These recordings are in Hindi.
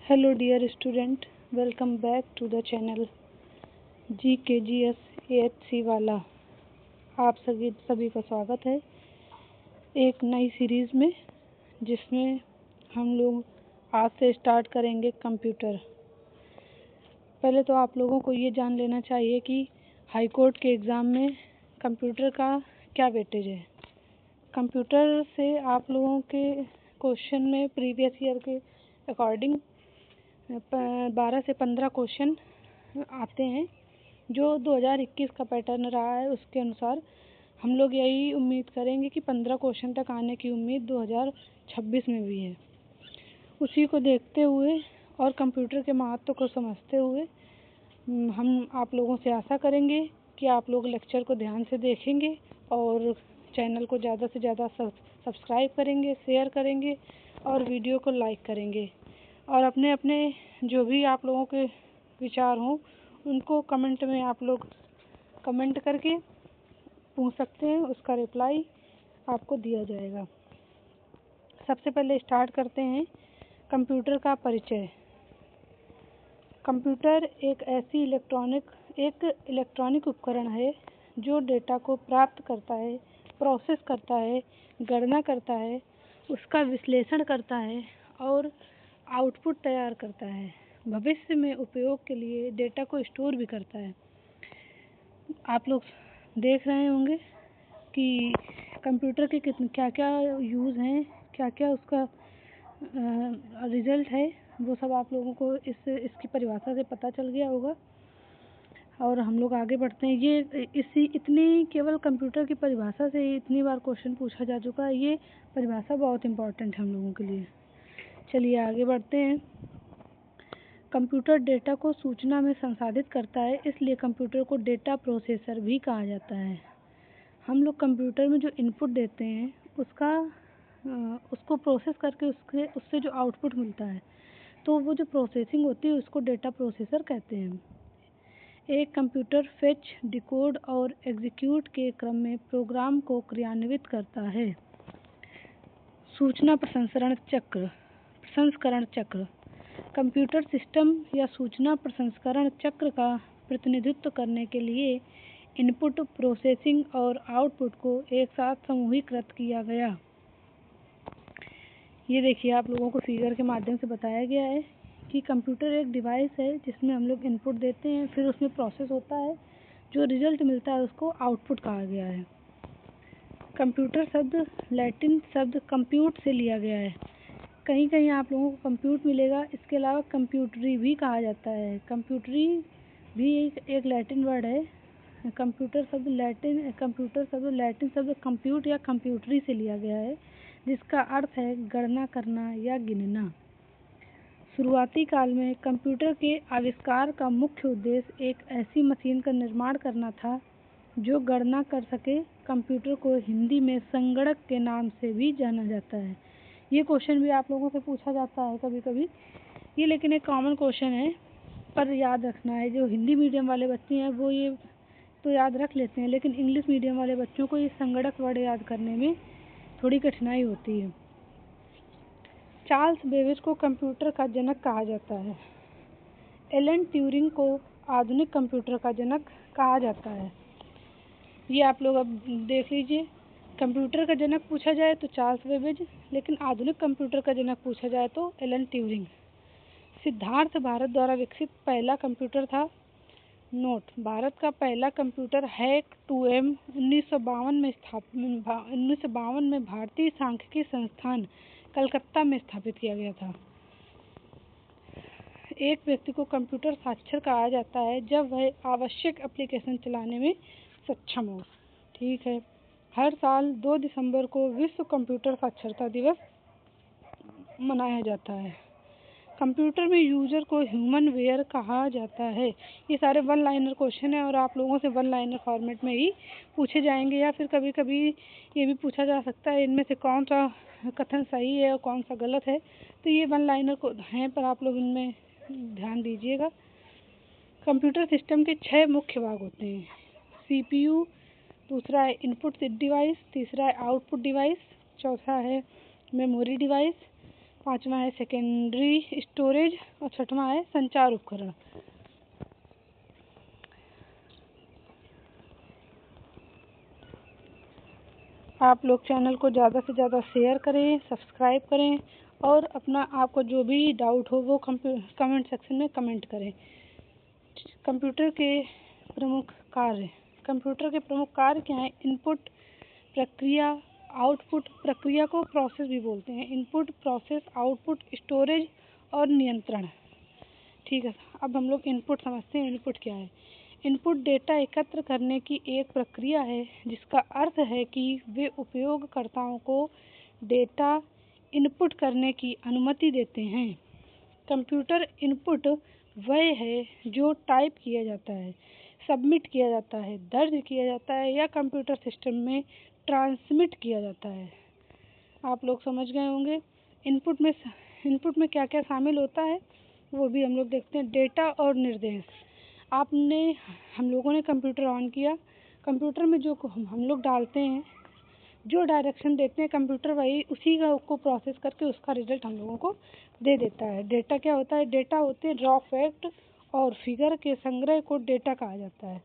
Hello dear student, welcome back to the channel GKGS AHC वाला। आप सभी का स्वागत है एक नई सीरीज़ में, जिसमें हम लोग आज से स्टार्ट करेंगे कंप्यूटर। पहले तो आप लोगों को ये जान लेना चाहिए कि हाई कोर्ट के एग्ज़ाम में कंप्यूटर का क्या वेटेज है। कंप्यूटर से आप लोगों के क्वेश्चन में प्रीवियस ईयर के अकॉर्डिंग 12 से 15 क्वेश्चन आते हैं। जो 2021 का पैटर्न रहा है उसके अनुसार हम लोग यही उम्मीद करेंगे कि 15 क्वेश्चन तक आने की उम्मीद 2026 में भी है। उसी को देखते हुए और कंप्यूटर के महत्व को समझते हुए हम आप लोगों से आशा करेंगे कि आप लोग लेक्चर को ध्यान से देखेंगे और चैनल को ज़्यादा से ज़्यादा सब्सक्राइब करेंगे, शेयर करेंगे और वीडियो को लाइक करेंगे। और अपने अपने जो भी आप लोगों के विचार हों उनको कमेंट में आप लोग कमेंट करके पूछ सकते हैं, उसका रिप्लाई आपको दिया जाएगा। सबसे पहले स्टार्ट करते हैं कंप्यूटर का परिचय। कंप्यूटर एक इलेक्ट्रॉनिक उपकरण है जो डेटा को प्राप्त करता है, प्रोसेस करता है, गणना करता है, उसका विश्लेषण करता है और आउटपुट तैयार करता है। भविष्य में उपयोग के लिए डेटा को स्टोर भी करता है। आप लोग देख रहे होंगे कि कंप्यूटर के क्या क्या यूज़ हैं, क्या क्या उसका रिजल्ट है, वो सब आप लोगों को इसकी परिभाषा से पता चल गया होगा। और हम लोग आगे बढ़ते हैं। ये इतनी केवल कंप्यूटर की परिभाषा से ही इतनी बार क्वेश्चन पूछा जा चुका है। ये परिभाषा बहुत इम्पोर्टेंट है हम लोगों के लिए। चलिए आगे बढ़ते हैं। कंप्यूटर डेटा को सूचना में संसाधित करता है, इसलिए कंप्यूटर को डेटा प्रोसेसर भी कहा जाता है। हम लोग कंप्यूटर में जो इनपुट देते हैं उसको प्रोसेस करके उससे जो आउटपुट मिलता है, तो वो जो प्रोसेसिंग होती है उसको डेटा प्रोसेसर कहते हैं। एक कंप्यूटर फेच, डिकोड और एग्जीक्यूट के क्रम में प्रोग्राम को क्रियान्वित करता है। सूचना प्रसंस्करण चक्र कंप्यूटर सिस्टम या सूचना प्रसंस्करण चक्र का प्रतिनिधित्व करने के लिए इनपुट, प्रोसेसिंग और आउटपुट को एक साथ समूहीकृत किया गया। ये देखिए, आप लोगों को फिगर के माध्यम से बताया गया है कि कंप्यूटर एक डिवाइस है जिसमें हम लोग इनपुट देते हैं, फिर उसमें प्रोसेस होता है, जो रिजल्ट मिलता है उसको आउटपुट कहा गया है। कंप्यूटर शब्द लैटिन शब्द कंप्यूट से लिया गया है। कहीं कहीं आप लोगों को कंप्यूट मिलेगा। इसके अलावा कंप्यूटरी भी कहा जाता है। कंप्यूटरी भी एक लैटिन वर्ड है। कंप्यूटर शब्द लैटिन शब्द कंप्यूट या कंप्यूटरी से लिया गया है, जिसका अर्थ है गणना करना या गिनना। शुरुआती काल में कंप्यूटर के आविष्कार का मुख्य उद्देश्य एक ऐसी मशीन का निर्माण करना था जो गणना कर सके। कंप्यूटर को हिंदी में संगणक के नाम से भी जाना जाता है। ये क्वेश्चन भी आप लोगों से पूछा जाता है कभी कभी। ये लेकिन एक कॉमन क्वेश्चन है, पर याद रखना है। जो हिंदी मीडियम वाले बच्चे हैं वो ये तो याद रख लेते हैं, लेकिन इंग्लिश मीडियम वाले बच्चों को ये संगणक वर्ड याद करने में थोड़ी कठिनाई होती है। चार्ल्स बेबेज को कंप्यूटर का जनक कहा जाता है। एलन ट्यूरिंग को आधुनिक कंप्यूटर का जनक कहा जाता है। ये आप लोग अब देख लीजिए। कंप्यूटर का जनक पूछा जाए तो चार्ल्स बेबेज, लेकिन आधुनिक कंप्यूटर का जनक पूछा जाए तो एलन ट्यूरिंग। सिद्धार्थ भारत द्वारा विकसित पहला कंप्यूटर था। नोट: भारत का पहला कंप्यूटर हैक 2M 1952 में भारतीय सांख्यिकी संस्थान कलकत्ता में स्थापित किया गया था। एक व्यक्ति को कंप्यूटर साक्षर कहा जाता है जब वह आवश्यक एप्लीकेशन चलाने में सक्षम हो। ठीक है। हर साल 2 दिसंबर को विश्व कंप्यूटर साक्षरता दिवस मनाया जाता है। कंप्यूटर में यूजर को ह्यूमन वेयर कहा जाता है। ये सारे वन लाइनर क्वेश्चन है और आप लोगों से वन लाइनर फॉर्मेट में ही पूछे जाएंगे, या फिर कभी कभी ये भी पूछा जा सकता है इनमें से कौन सा कथन सही है और कौन सा गलत है। तो ये वन लाइनर को हैं, पर आप लोग इनमें ध्यान दीजिएगा। कंप्यूटर सिस्टम के 6 मुख्य भाग होते हैं। CPU, दूसरा है इनपुट डिवाइस, तीसरा है आउटपुट डिवाइस, चौथा है मेमोरी डिवाइस, पांचवा है सेकेंडरी स्टोरेज और छठवां है संचार उपकरण। आप लोग चैनल को ज़्यादा से ज़्यादा शेयर करें, सब्सक्राइब करें और अपना आपको जो भी डाउट हो वो कमेंट सेक्शन में कमेंट करें। कंप्यूटर के प्रमुख कार्य क्या हैं? इनपुट, प्रक्रिया, आउटपुट। प्रक्रिया को प्रोसेस भी बोलते हैं। इनपुट, प्रोसेस, आउटपुट, स्टोरेज और नियंत्रण। ठीक है, अब हम लोग इनपुट समझते हैं। इनपुट क्या है? इनपुट डेटा एकत्र करने की एक प्रक्रिया है जिसका अर्थ है कि वे उपयोगकर्ताओं को डेटा इनपुट करने की अनुमति देते हैं। कंप्यूटर इनपुट वह है जो टाइप किया जाता है, सबमिट किया जाता है, दर्ज किया जाता है या कंप्यूटर सिस्टम में ट्रांसमिट किया जाता है। आप लोग समझ गए होंगे। इनपुट में क्या क्या शामिल होता है वो भी हम लोग देखते हैं। डेटा और निर्देश। हम लोगों ने कंप्यूटर ऑन किया, कंप्यूटर में जो हम लोग डालते हैं, जो डायरेक्शन देते हैं कंप्यूटर वही उसी को प्रोसेस करके उसका रिजल्ट हम लोगों को दे देता है। डेटा क्या होता है? डेटा होते हैं रॉ फैक्ट और फिगर के संग्रह को डेटा कहा जाता है।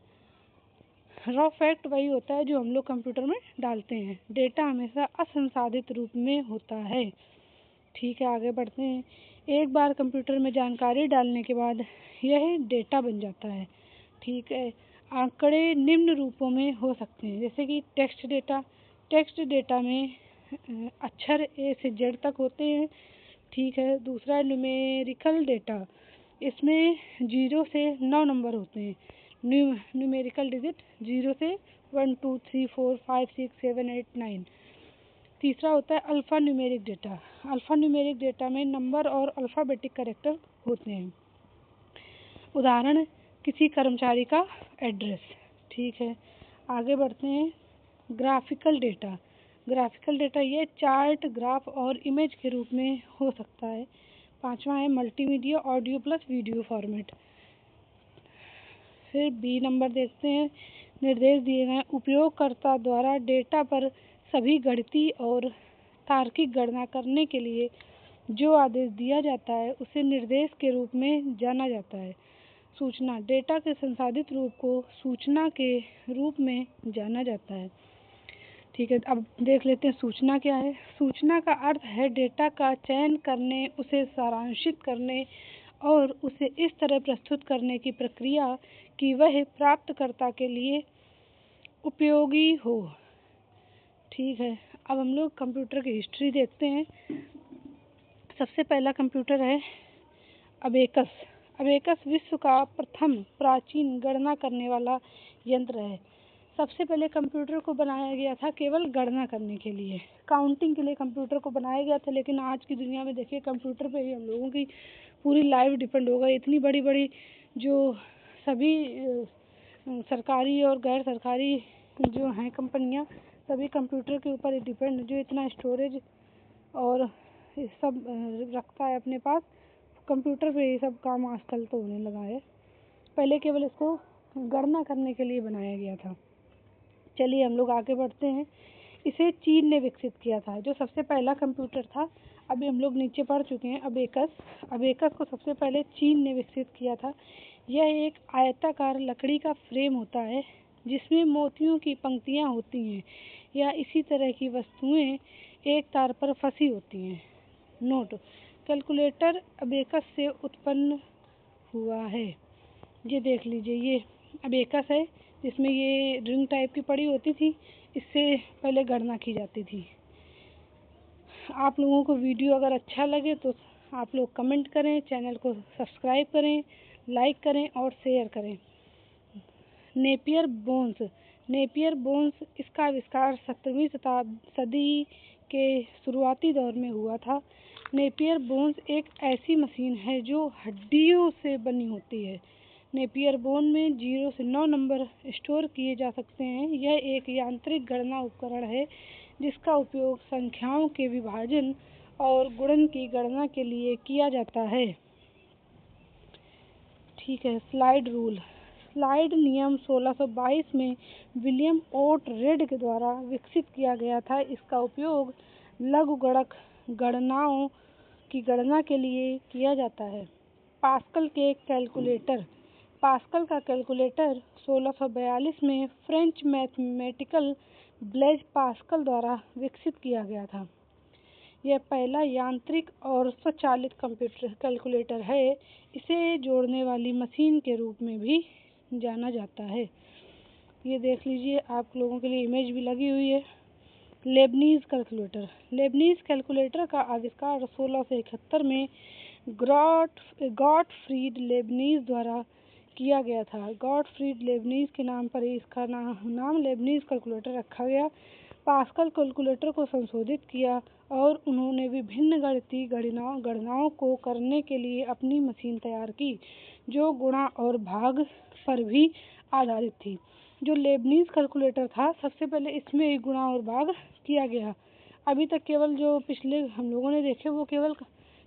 रॉ फैक्ट वही होता है जो हम लोग कंप्यूटर में डालते हैं। डेटा हमेशा असंसाधित रूप में होता है। ठीक है, आगे बढ़ते हैं। एक बार कंप्यूटर में जानकारी डालने के बाद यह डेटा बन जाता है। ठीक है, आंकड़े निम्न रूपों में हो सकते हैं, जैसे कि टेक्स्ट डेटा। टेक्स्ट डेटा में अक्षर ए से जेड तक होते हैं। ठीक है, दूसरा न्यूमेरिकल डेटा। इसमें 0 से 9 नंबर होते हैं। न्यूमेरिकल डिजिट 0 से 1 2 3 4 5 6 7 8 9। तीसरा होता है alpha numeric data. Alpha numeric data में नंबर और अल्फ़ाबेटिक कैरेक्टर होते हैं। उदाहरण, किसी कर्मचारी का एड्रेस। ठीक है, आगे बढ़ते हैं। Graphical data. ग्राफिकल डेटा ये चार्ट, ग्राफ और इमेज के रूप में हो सकता है। पांचवा है multimedia, audio plus video format. फिर बी नंबर देखते हैं। निर्देश दिए गए उपयोगकर्ता द्वारा डेटा पर सभी गणितीय और तार्किक गणना करने के लिए जो आदेश दिया जाता है उसे निर्देश के रूप में जाना जाता है। सूचना। डेटा के संसाधित रूप को सूचना के रूप में जाना जाता है। ठीक है, अब देख लेते हैं सूचना क्या है। सूचना का अर्थ है डेटा का चयन करने, उसे सारांशित करने और उसे इस तरह प्रस्तुत करने की प्रक्रिया कि वह प्राप्तकर्ता के लिए उपयोगी हो। ठीक है, अब हम लोग कंप्यूटर की हिस्ट्री देखते हैं। सबसे पहला कंप्यूटर है अबेकस। अबेकस विश्व का प्रथम प्राचीन गणना करने वाला यंत्र है। सबसे पहले कंप्यूटर को बनाया गया था केवल गणना करने के लिए, काउंटिंग के लिए कंप्यूटर को बनाया गया था। लेकिन आज की दुनिया में देखिए कंप्यूटर पे ही हम लोगों की पूरी लाइफ डिपेंड हो गई। इतनी बड़ी बड़ी जो सभी सरकारी और गैर सरकारी जो हैं कंपनियां, सभी कंप्यूटर के ऊपर ही डिपेंड, जो इतना स्टोरेज और सब रखता है अपने पास, कंप्यूटर पे ये सब काम आजकल तो होने लगा है। पहले केवल इसको गणना करने के लिए बनाया गया था। चलिए हम लोग आगे बढ़ते हैं। इसे चीन ने विकसित किया था, जो सबसे पहला कंप्यूटर था। अभी हम लोग नीचे पढ़ चुके हैं अबेकस। अबेकस को सबसे पहले चीन ने विकसित किया था। यह एक आयताकार लकड़ी का फ्रेम होता है जिसमें मोतियों की पंक्तियां होती हैं या इसी तरह की वस्तुएं एक तार पर फंसी होती हैं। नोट, कैलकुलेटर अबेकस से उत्पन्न हुआ है। ये देख लीजिए, ये अबेकस है जिसमें ये रिंग टाइप की पड़ी होती थी, इससे पहले गणना की जाती थी। आप लोगों को वीडियो अगर अच्छा लगे तो आप लोग कमेंट करें, चैनल को सब्सक्राइब करें, लाइक करें और शेयर करें। Napier bones. नेपियर बोन्स, इसका आविष्कार 17वीं सदी के शुरुआती दौर में हुआ था। नेपियर बोन्स एक ऐसी मशीन है जो हड्डियों से बनी होती है। नेपियर बोन में 0 से 9 नंबर स्टोर किए जा सकते हैं। यह एक यांत्रिक गणना उपकरण है जिसका उपयोग संख्याओं के विभाजन और गुणन की गणना के लिए किया जाता है। ठीक है, स्लाइड रूल। स्लाइड नियम 1622 में विलियम ओट रेड के द्वारा विकसित किया गया था। इसका उपयोग लघुगणक गणनाओं की गणना के लिए किया जाता है। पास्कल के कैलकुलेटर। पास्कल का कैलकुलेटर 1642 में फ्रेंच मैथमेटिकल ब्लेज पास्कल द्वारा विकसित किया गया था। यह पहला यांत्रिक और स्वचालित कंप्यूटर कैलकुलेटर है। इसे जोड़ने वाली मशीन के रूप में भी जाना जाता है। ये देख लीजिए, आप लोगों के लिए इमेज भी लगी हुई है। Lebanese calculator. लेबनीज कैलकुलेटर का आविष्कार 1671 में गॉटफ्रीड लेबनीज द्वारा किया गया था। गॉटफ्रीड लेबनीज के नाम पर ही इसका नाम लेबनीज कैलकुलेटर रखा गया। पास्कल कैलकुलेटर को संशोधित किया और उन्होंने विभिन्न गणितीय गणनाओं को करने के लिए अपनी मशीन तैयार की, जो गुणा और भाग पर भी आधारित थी। जो लेबनीज कैलकुलेटर था, सबसे पहले इसमें ही गुणा और भाग किया गया। अभी तक केवल जो पिछले हम लोगों ने देखे वो केवल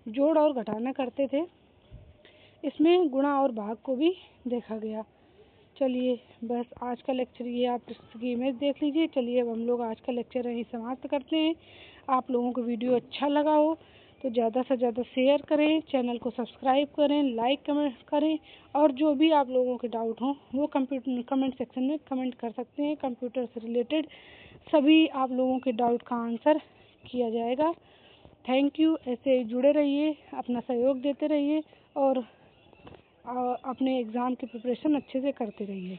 जोड़ और घटाना करते थे, इसमें गुणा और भाग को भी देखा गया। चलिए, बस आज का लेक्चर ये, आप इसकी इमेज देख लीजिए। चलिए, अब हम लोग आज का लेक्चर यहीं समाप्त करते हैं। आप लोगों को वीडियो अच्छा लगा हो तो ज़्यादा से ज़्यादा शेयर करें, चैनल को सब्सक्राइब करें, लाइक कमेंट करें, और जो भी आप लोगों के डाउट हों वो कमेंट सेक्शन में कमेंट कर सकते हैं। कंप्यूटर से रिलेटेड सभी आप लोगों के डाउट का आंसर किया जाएगा। Thank you. ऐसे जुड़े रहिए, अपना सहयोग देते रहिए और अपने एग्ज़ाम की प्रिपरेशन अच्छे से करते रहिए।